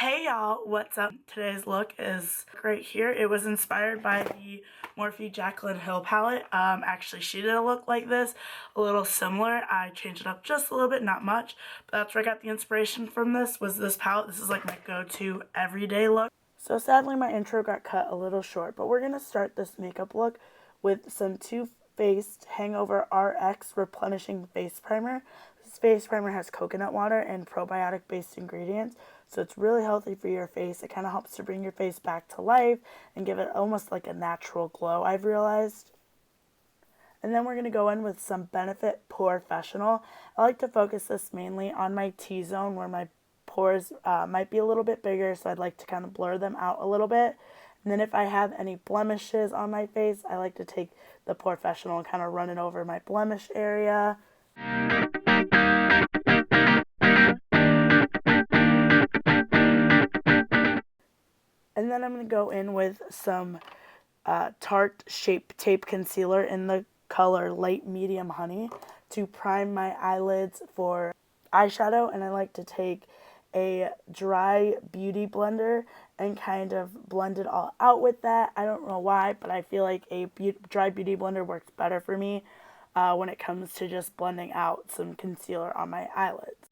Hey y'all, what's up? Today's look is right here. It was inspired by the Morphe Jaclyn Hill palette. Actually, she did a look like this, a little similar. I changed it up just a little bit, not much, but that's where I got the inspiration from was this palette. This is like my go-to everyday look. So sadly, my intro got cut a little short, but we're going to start this makeup look with some Too Faced Hangover Rx Replenishing Face Primer. This face primer has coconut water and probiotic-based ingredients, so it's really healthy for your face. It kind of helps to bring your face back to life and give it almost like a natural glow, I've realized. And then we're going to go in with some Benefit Professional. I like to focus this mainly on my T-zone where my pores might be a little bit bigger, so I'd like to kind of blur them out a little bit. And then if I have any blemishes on my face, I like to take the Professional and kind of run it over my blemish area. And then I'm going to go in with some Tarte Shape Tape Concealer in the color Light Medium Honey to prime my eyelids for eyeshadow. And I like to take a dry beauty blender and kind of blend it all out with that. I don't know why, but I feel like a dry beauty blender works better for me when it comes to just blending out some concealer on my eyelids.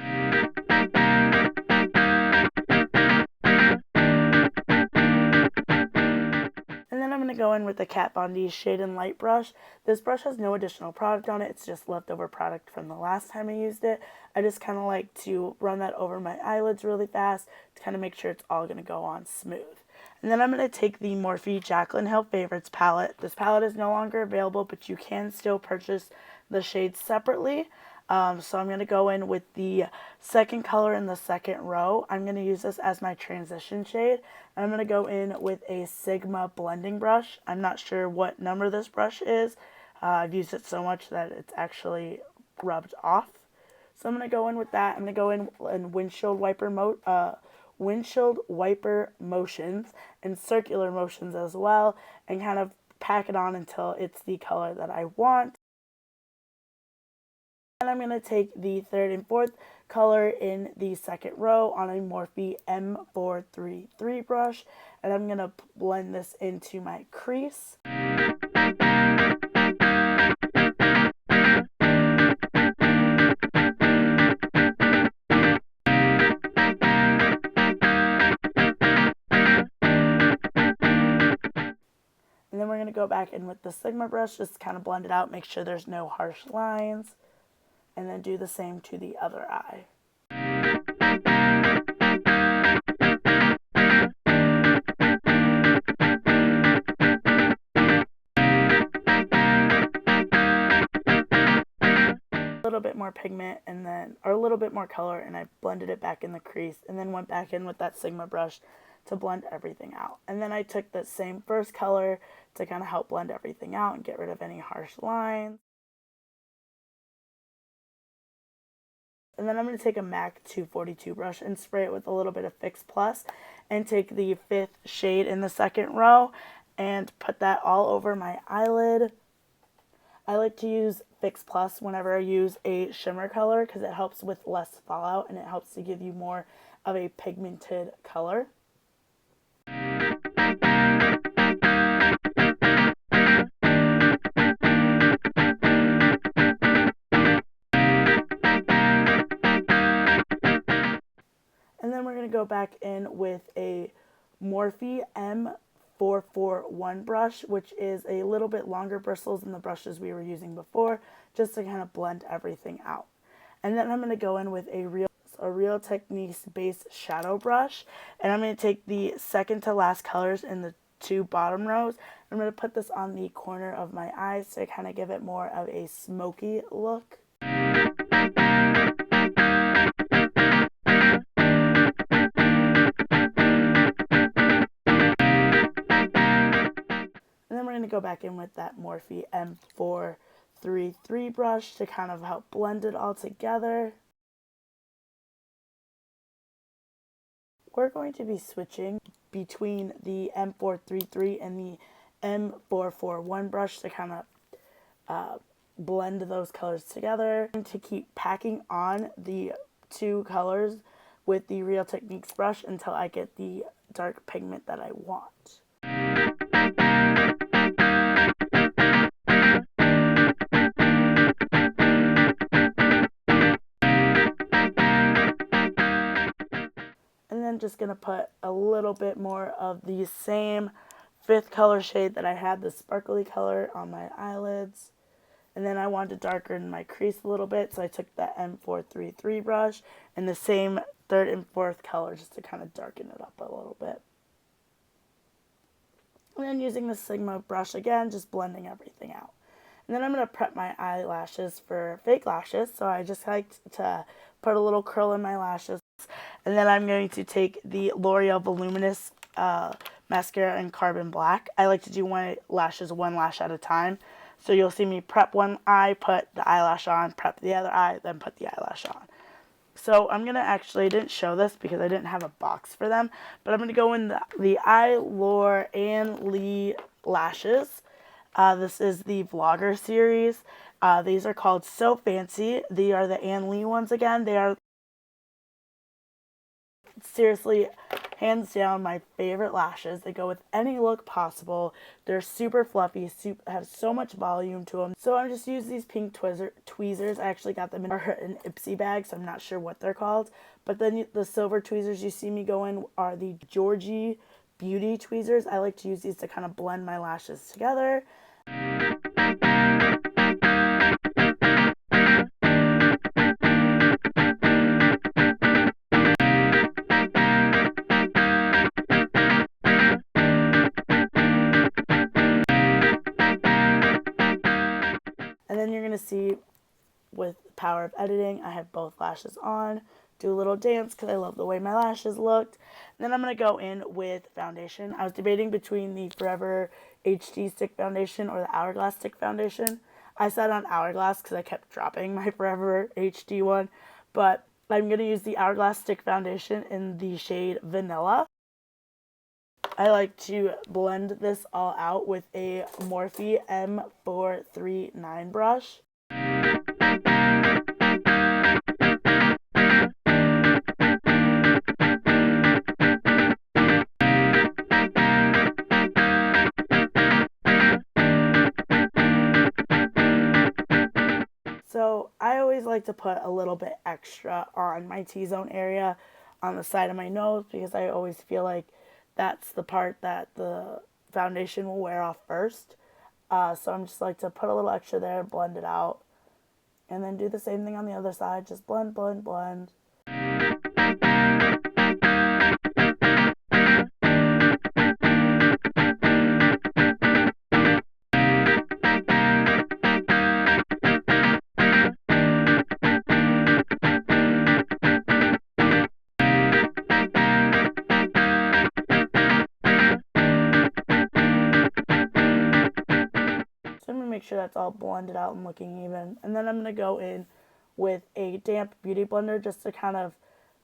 And then I'm going to go in with the Kat Von D Shade and Light brush. This brush has no additional product on it. It's just leftover product from the last time I used it. I just kind of like to run that over my eyelids really fast to kind of make sure it's all going to go on smooth. And then I'm going to take the Morphe Jaclyn Hill Favorites palette. This palette is no longer available, but you can still purchase the shades separately. So I'm going to go in with the second color in the second row. I'm going to use this as my transition shade. And I'm going to go in with a Sigma blending brush. I'm not sure what number this brush is. I've used it so much that it's actually rubbed off. So I'm going to go in with that. I'm going to go in windshield wiper motions and circular motions as well, and kind of pack it on until it's the color that I want. And I'm going to take the third and fourth color in the second row on a Morphe M433 brush, and I'm going to blend this into my crease. And then we're going to go back in with the Sigma brush, just kind of blend it out, make sure there's no harsh lines, and then do the same to the other eye. A little bit more pigment or a little bit more color, and I blended it back in the crease and then went back in with that Sigma brush to blend everything out. And then I took the same first color to kind of help blend everything out and get rid of any harsh lines. And then I'm going to take a MAC 242 brush and spray it with a little bit of Fix Plus and take the fifth shade in the second row and put that all over my eyelid. I like to use Fix Plus whenever I use a shimmer color because it helps with less fallout and it helps to give you more of a pigmented color. And then we're going to go back in with a Morphe M441 brush, which is a little bit longer bristles than the brushes we were using before, just to kind of blend everything out. And then I'm going to go in with a Real Techniques base shadow brush, and I'm going to take the second to last colors in the two bottom rows. I'm going to put this on the corner of my eyes to kind of give it more of a smoky look. Going to go back in with that Morphe M433 brush to kind of help blend it all together. We're going to be switching between the M433 and the M441 brush to kind of blend those colors together. And to keep packing on the two colors with the Real Techniques brush until I get the dark pigment that I want. And then just going to put a little bit more of the same 5th color shade that I had, the sparkly color, on my eyelids. And then I wanted to darken my crease a little bit, so I took the M433 brush and the same 3rd and 4th color just to kind of darken it up a little bit. And then using the Sigma brush again, just blending everything out. And then I'm going to prep my eyelashes for fake lashes, so I just like to put a little curl in my lashes. And then I'm going to take the L'Oreal Voluminous mascara in Carbon Black. I like to do one lash at a time. So you'll see me prep one eye, put the eyelash on, prep the other eye, then put the eyelash on. So I'm going to actually, I didn't show this because I didn't have a box for them, but I'm going to go in the Eylure Ann Lee lashes. This is the Vlogger series. These are called So Fancy. They are the Ann Lee ones again. They are seriously, hands down, my favorite lashes. They go with any look possible. They're super fluffy, have so much volume to them. So I'm just using these pink tweezers. I actually got them in an Ipsy bag, so I'm not sure what they're called. But then the silver tweezers you see me go in are the Georgie Beauty tweezers. I like to use these to kind of blend my lashes together. And then you're going to see, with the power of editing, I have both lashes on. Do a little dance because I love the way my lashes looked. And then I'm going to go in with foundation. I was debating between the Forever HD Stick Foundation or the Hourglass Stick Foundation. I sat on Hourglass because I kept dropping my Forever HD one. But I'm going to use the Hourglass Stick Foundation in the shade Vanilla. I like to blend this all out with a Morphe M439 brush. So I always like to put a little bit extra on my T-zone area on the side of my nose because I always feel like that's the part that the foundation will wear off first. So I'm just like to put a little extra there, blend it out, and then do the same thing on the other side. Just blend, blend, blend. Make sure that's all blended out and looking even. And then I'm going to go in with a damp beauty blender just to kind of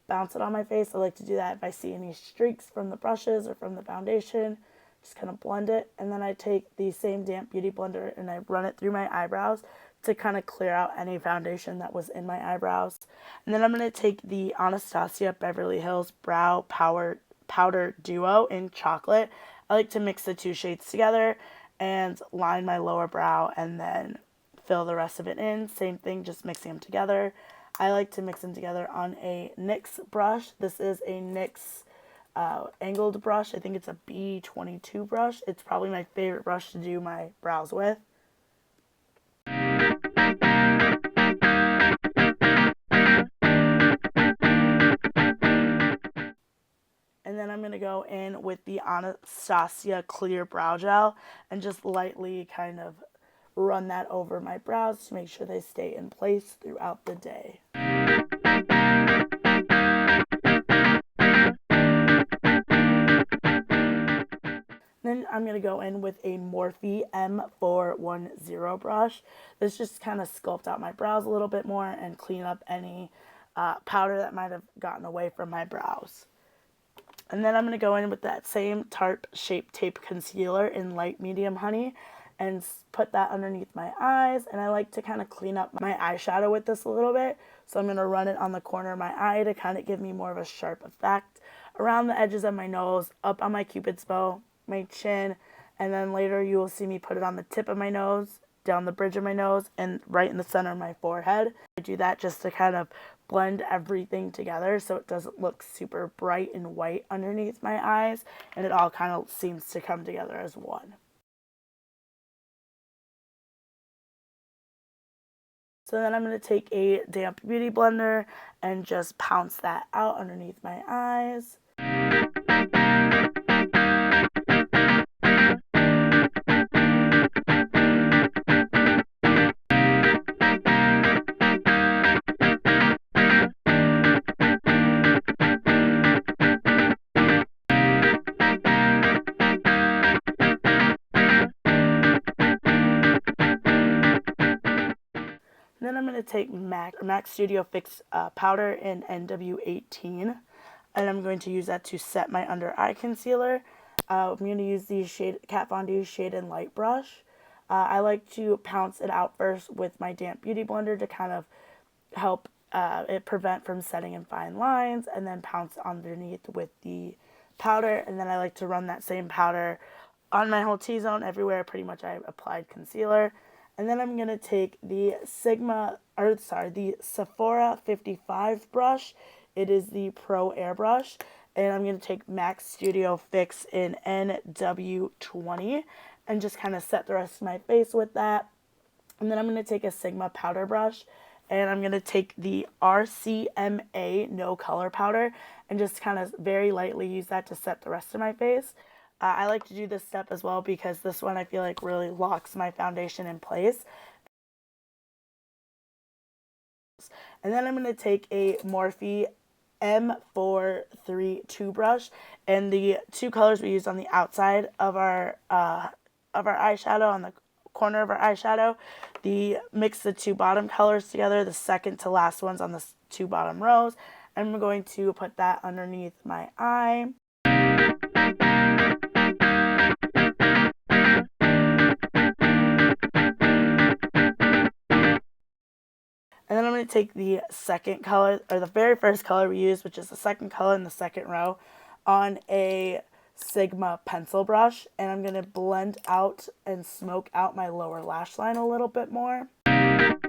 bounce it on my face. I like to do that if I see any streaks from the brushes or from the foundation. Just kind of blend it. And then I take the same damp beauty blender and I run it through my eyebrows to kind of clear out any foundation that was in my eyebrows. And then I'm going to take the Anastasia Beverly Hills Brow Powder Duo in Chocolate. I like to mix the two shades together and line my lower brow and then fill the rest of it in. Same thing, just mixing them together. I like to mix them together on a NYX brush. This is a NYX angled brush. I think it's a B22 brush. It's probably my favorite brush to do my brows with. And then I'm going to go in with the Anastasia Clear Brow Gel and just lightly kind of run that over my brows to make sure they stay in place throughout the day. Then I'm going to go in with a Morphe M410 brush. This just kind of sculpt out my brows a little bit more and clean up any powder that might have gotten away from my brows. And then I'm going to go in with that same Tarte Shape Tape Concealer in Light Medium Honey. and put that underneath my eyes. And I like to kind of clean up my eyeshadow with this a little bit. So I'm going to run it on the corner of my eye to kind of give me more of a sharp effect. Around the edges of my nose, up on my cupid's bow, my chin, and then later you will see me put it on the tip of my nose, down the bridge of my nose, and right in the center of my forehead. I do that just to kind of blend everything together so it doesn't look super bright and white underneath my eyes, and it all kind of seems to come together as one. So then I'm going to take a damp beauty blender and just pounce that out underneath my eyes. Then I'm going to take MAC Studio Fix powder in NW18, and I'm going to use that to set my under eye concealer. I'm going to use the Kat Von D Shade and Light brush. I like to pounce it out first with my damp beauty blender to kind of help it prevent from setting in fine lines, and then pounce underneath with the powder. And then I like to run that same powder on my whole T-zone everywhere pretty much I applied concealer. And then I'm going to take the the Sephora 55 brush. It is the Pro Airbrush. And I'm going to take MAC Studio Fix in NW20 and just kind of set the rest of my face with that. And then I'm going to take a Sigma powder brush, and I'm going to take the Rcma No Color powder and just kind of very lightly use that to set the rest of my face. I like to do this step as well because this one I feel like really locks my foundation in place. And then I'm going to take a Morphe M432 brush, and the two colors we used on the outside of our eyeshadow, on the corner of our eyeshadow, mix the two bottom colors together, the second to last ones on the two bottom rows. I'm going to put that underneath my eye. And then I'm going to take the second color, or the very first color we used, which is the second color in the second row, on a Sigma pencil brush, and I'm going to blend out and smoke out my lower lash line a little bit more. And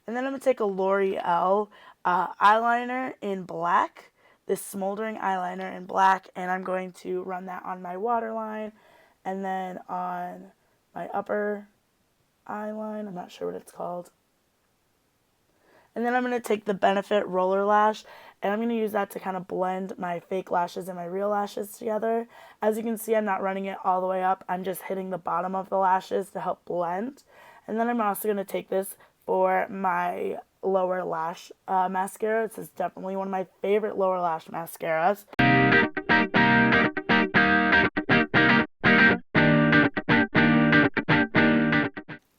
then I'm going to take a L'Oreal eyeliner in black, this smoldering eyeliner in black, and I'm going to run that on my waterline and then on my upper eyeline. I'm not sure what it's called. And then I'm going to take the Benefit Roller Lash, and I'm going to use that to kind of blend my fake lashes and my real lashes together. As you can see, I'm not running it all the way up. I'm just hitting the bottom of the lashes to help blend. And then I'm also going to take this for my lower lash mascara. This is definitely one of my favorite lower lash mascaras.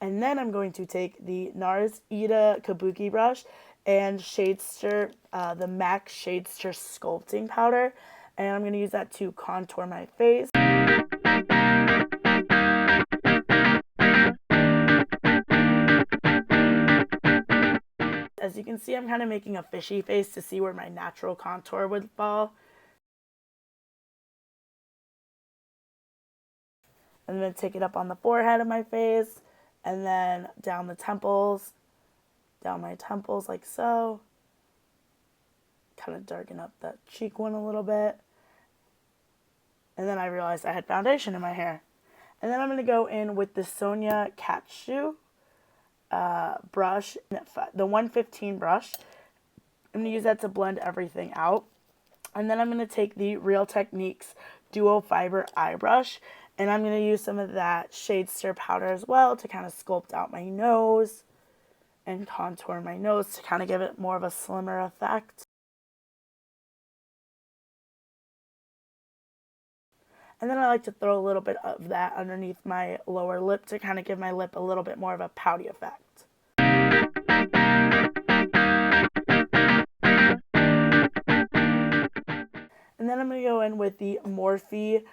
And then I'm going to take the NARS Ita Kabuki brush and Shadester, the MAC Shadester Sculpting Powder. And I'm going to use that to contour my face. As you can see, I'm kind of making a fishy face to see where my natural contour would fall. I'm going to take it up on the forehead of my face, and then down the temples, down my temples like so. Kind of darken up that cheek one a little bit. And then I realized I had foundation in my hair. And then I'm going to go in with the Sonia Kashuk brush, the 115 brush. I'm going to use that to blend everything out. And then I'm going to take the Real Techniques Duo Fiber Eye Brush, and I'm going to use some of that Shadester powder as well to kind of sculpt out my nose and contour my nose to kind of give it more of a slimmer effect. And then I like to throw a little bit of that underneath my lower lip to kind of give my lip a little bit more of a pouty effect. And then I'm going to go in with the Morphe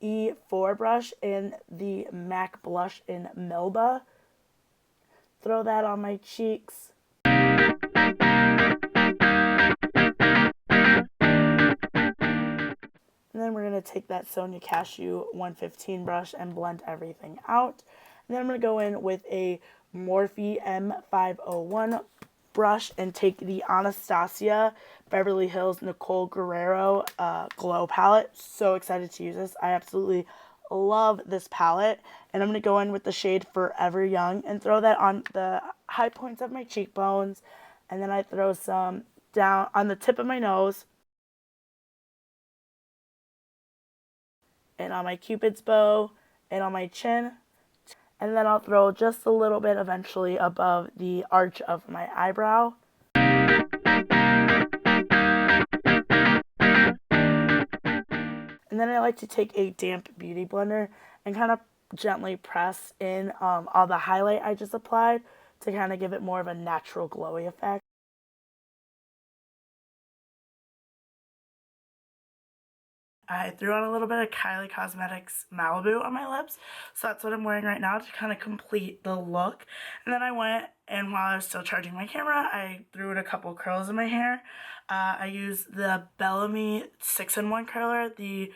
E4 brush and the MAC blush in Melba. Throw that on my cheeks. And then we're going to take that Sonia Kashuk 115 brush and blend everything out. And then I'm going to go in with a Morphe M501 brush and take the Anastasia Beverly Hills Nicole Guerrero Glow palette. So excited to use this. I absolutely love this palette. And I'm going to go in with the shade Forever Young and throw that on the high points of my cheekbones. And then I throw some down on the tip of my nose. And on my Cupid's bow, and on my chin. And then I'll throw just a little bit eventually above the arch of my eyebrow. And then I like to take a damp beauty blender and kind of gently press in all the highlight I just applied to kind of give it more of a natural glowy effect. I threw on a little bit of Kylie Cosmetics Maliboo on my lips, so that's what I'm wearing right now to kind of complete the look. And then I went, and while I was still charging my camera, I threw in a couple curls in my hair. I used the BellaMi 6-in-1 curler, the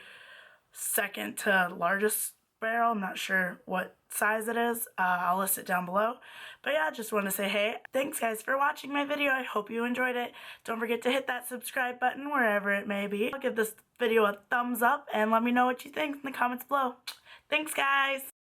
second to largest barrel. I'm not sure what size it is. I'll list it down below. But yeah, just want to say hey, thanks guys for watching my video. I hope you enjoyed it. Don't forget to hit that subscribe button wherever it may be. Give this video a thumbs up and let me know what you think in the comments below. Thanks guys!